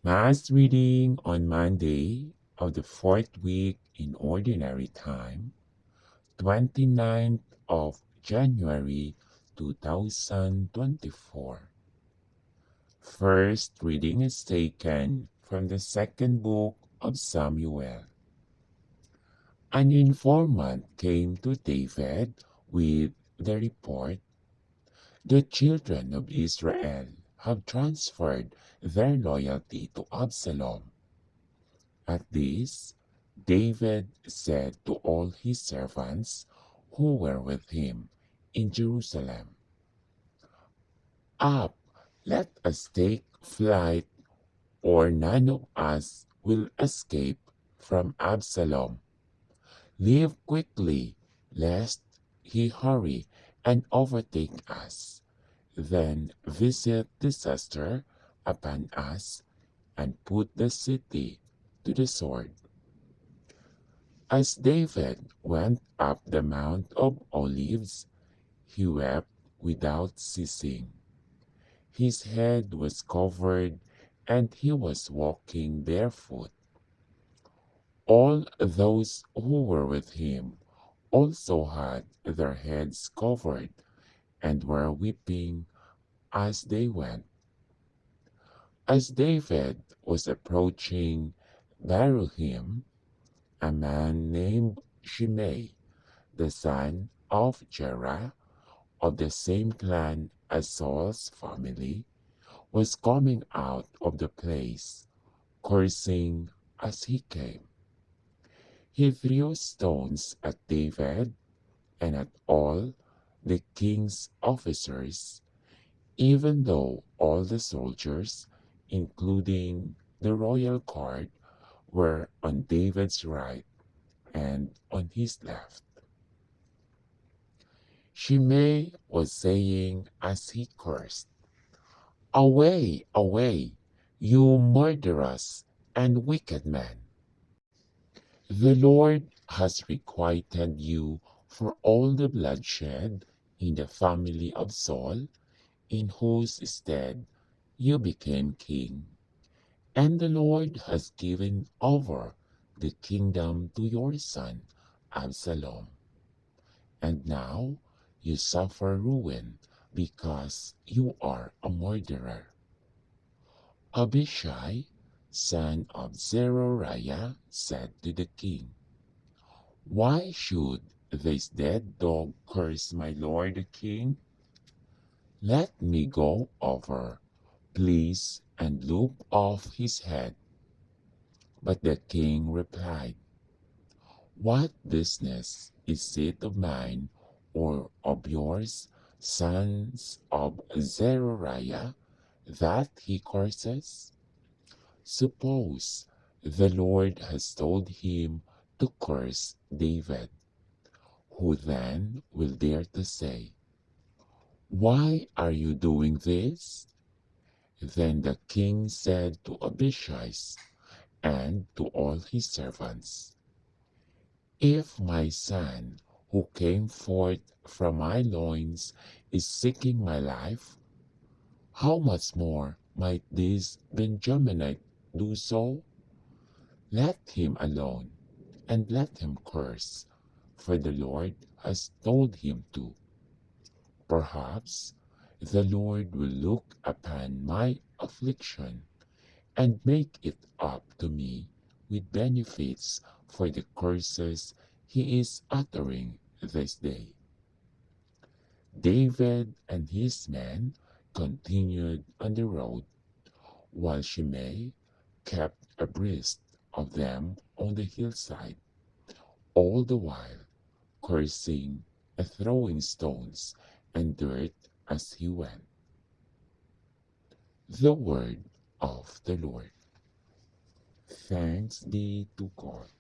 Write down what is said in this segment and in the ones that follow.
Mass reading on Monday of the fourth week in Ordinary Time, 29th of January 2024. First reading is taken from the second book of Samuel. An informant came to David with the report, "The children of Israel have transferred their loyalty to Absalom." At this, David said to all his servants who were with him in Jerusalem, "Up, let us take flight, or none of us will escape from Absalom. Leave quickly, lest he hurry and overtake us. Then visit disaster upon us and put the city to the sword." As David went up the Mount of Olives, he wept without ceasing. His head was covered, and he was walking barefoot. All those who were with him also had their heads covered and were weeping as they went. As David was approaching Baruhim, a man named Shimei, the son of Jerah, of the same clan as Saul's family, was coming out of the place, cursing as he came. He threw stones at David and at all the king's officers, even though all the soldiers, including the royal guard, were on David's right and on his left. Shimei was saying as he cursed, "Away, away, you murderous and wicked man! The Lord has requited you for all the bloodshed in the family of Saul, in whose stead you became king. And the Lord has given over the kingdom to your son, Absalom. And now you suffer ruin because you are a murderer." Abishai, son of Zeruiah, said to the king, "Why should this dead dog curse my lord the king? Let me go over, please, and loop off his head." But the king replied, "What business is it of mine or of yours, sons of Zeruiah, that he curses? Suppose the Lord has told him to curse David, who then will dare to say, 'Why are you doing this?'" Then the king said to Abishai and to all his servants, "If my son, who came forth from my loins, is seeking my life, how much more might this Benjaminite do so? Let him alone, and let him curse, for the Lord has told him to. Perhaps the Lord will look upon my affliction and make it up to me with benefits for the curses he is uttering this day." David and his men continued on the road, while Shimei kept abreast of them on the hillside, all the while cursing and throwing stones and dirt as he went. The word of the Lord. Thanks be to God.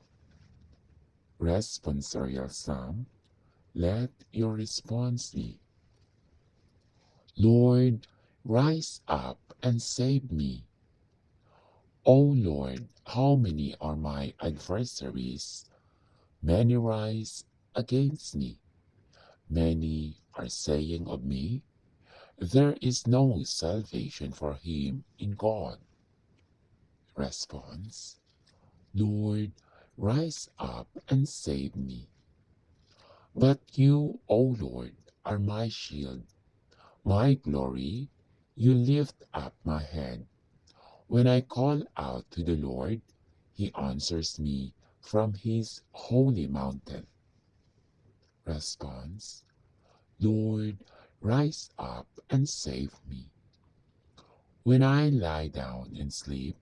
Responsorial Psalm. Let your response be, "Lord, rise up and save me." O Lord, how many are my adversaries? Many rise against me. Many are saying of me, "There is no salvation for him in God." Response: Lord, rise up and save me. But you, O Lord, are my shield, my glory. You lift up my head. When I call out to the Lord, He answers me from His holy mountain. Response: Lord, rise up and save me. When I lie down and sleep,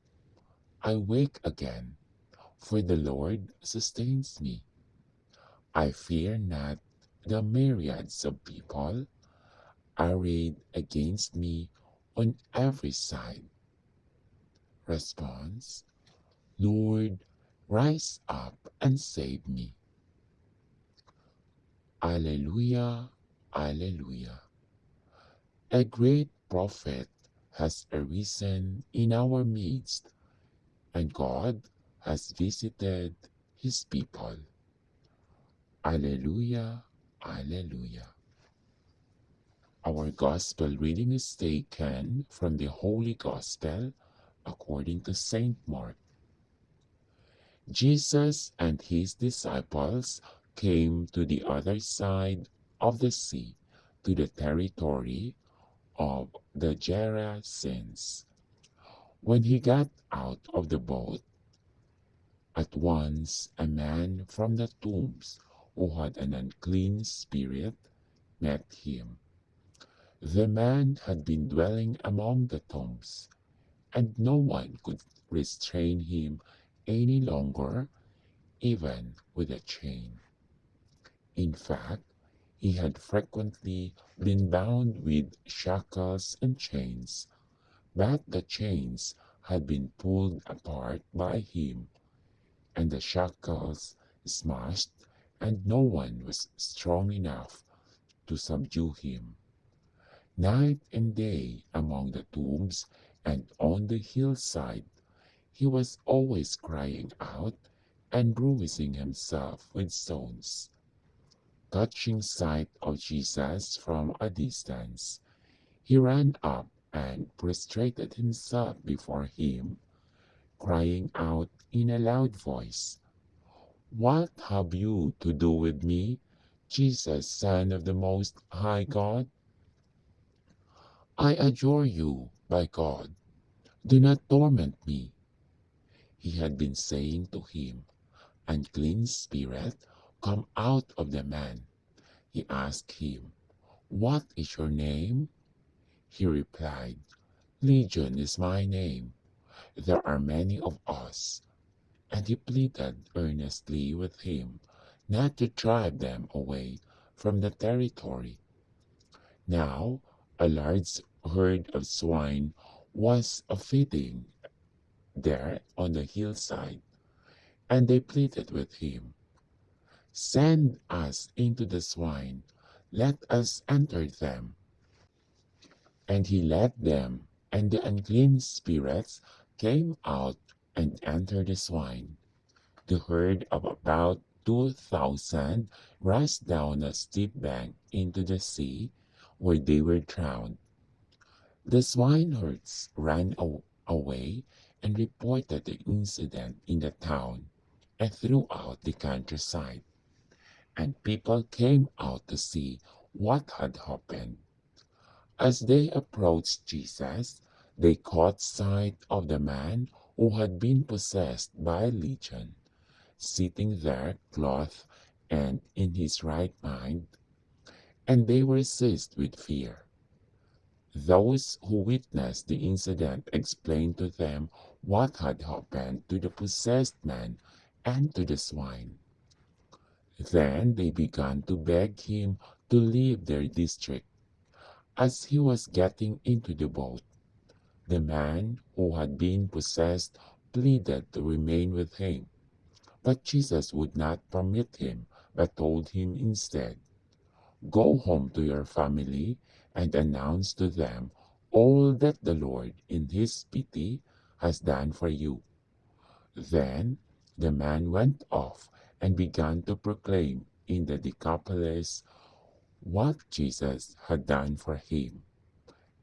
I wake again, for the Lord sustains me. I fear not the myriads of people arrayed against me on every side. Response: Lord, rise up and save me. Alleluia, Alleluia. A great prophet has arisen in our midst, and God has visited His people. Alleluia, Alleluia. Our gospel reading is taken from the Holy Gospel according to Saint Mark. Jesus and his disciples came to the other side of the sea, to the territory of the Gerasenes. When he got out of the boat, at once a man from the tombs who had an unclean spirit met him. The man had been dwelling among the tombs, and no one could restrain him any longer, even with a chain. In fact, he had frequently been bound with shackles and chains, but the chains had been pulled apart by him, and the shackles smashed, and no one was strong enough to subdue him. Night and day among the tombs and on the hillside, he was always crying out and bruising himself with stones. Catching sight of Jesus from a distance, he ran up and prostrated himself before him, crying out in a loud voice, "What have you to do with me, Jesus, Son of the Most High God? I adjure you, by God, do not torment me." He had been saying to him, "Unclean spirit, come out of the man." He asked him, "What is your name?" He replied, "Legion is my name. There are many of us." And he pleaded earnestly with him not to drive them away from the territory. Now a large herd of swine was feeding there on the hillside, and they pleaded with him, "Send us into the swine, let us enter them." And he led them, and the unclean spirits came out and entered the swine. The herd of about 2,000 rushed down a steep bank into the sea, where they were drowned. The swineherds ran away and reported the incident in the town and throughout the countryside, and people came out to see what had happened. As they approached Jesus, they caught sight of the man who had been possessed by a legion, sitting there clothed and in his right mind, and they were seized with fear. Those who witnessed the incident explained to them what had happened to the possessed man and to the swine. Then they began to beg him to leave their district. As he was getting into the boat, the man who had been possessed pleaded to remain with him. But Jesus would not permit him, but told him instead, "Go home to your family and announce to them all that the Lord, in his pity, has done for you." Then the man went off and began to proclaim in the Decapolis what Jesus had done for him,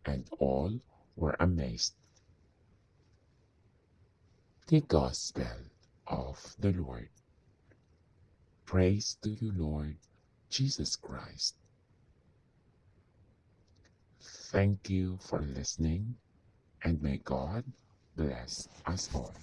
and all were amazed. The Gospel of the Lord. Praise to you, Lord Jesus Christ. Thank you for listening, and may God bless us all.